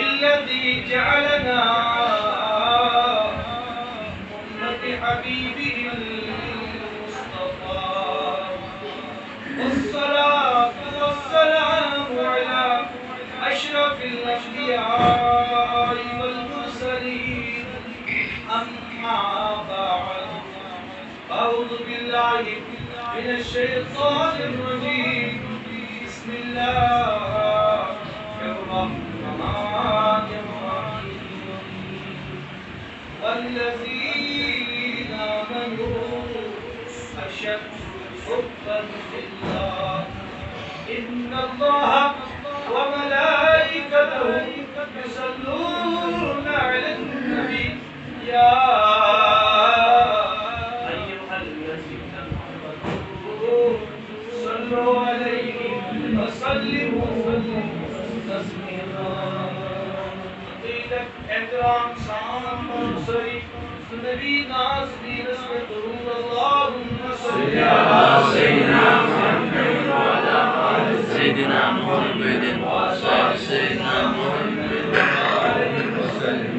الذي جعلنا أمة حبيبه المصطفى والصلاة والسلام على أشرف الأنبياء والمرسلين أما بعد أعوذ بالله من الشيطان الرجيم بسم الله الرحمن الرحيم والذين آمنوا أشد حبا لله إن الله وملائكته يصلون على النبي يا أيها الذين آمنوا صلوا عليه وسلموا احترام شان منصری نبی ناظرین اسم درود اللهم صل على سيدنا محمد وعلى آل سيدنا محمد وعلى سيدنا محمد وآله وسلم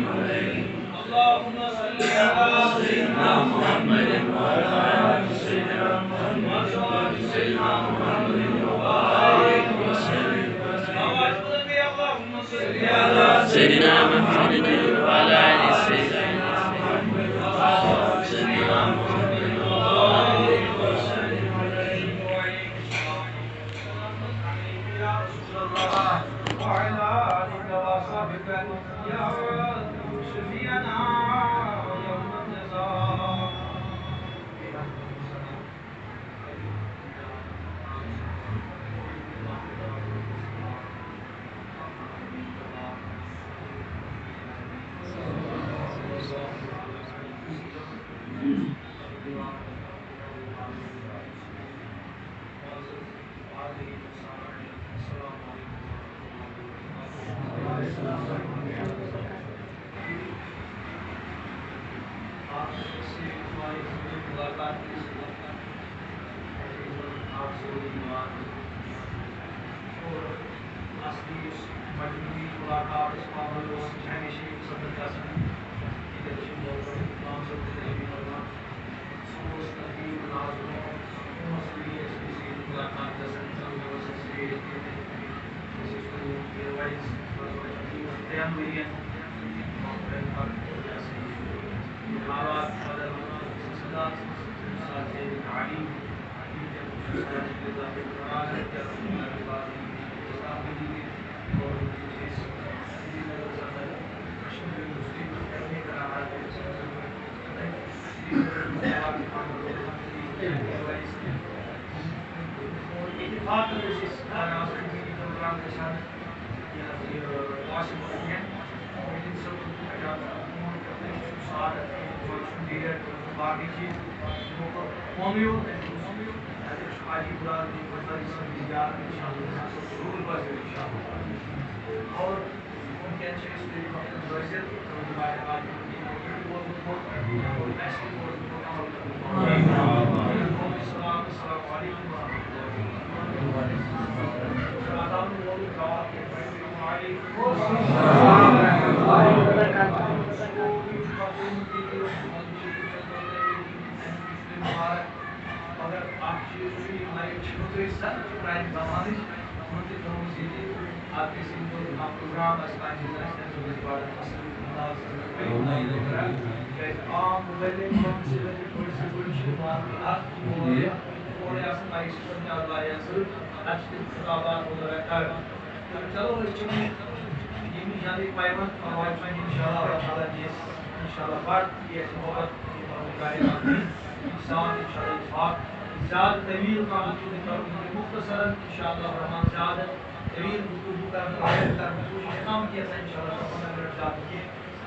اللهم صل على سيدنا محمد وعلى آل سيدنا محمد وعلى سيدنا محمد وآله وسلم اللهم صل على سيدنا محمد وعلى آل سيدنا محمد وعلى سيدنا محمد وآله وسلم يا رسول الله وعلى آلك وصحبك يا شفيعنا يوم الجزاء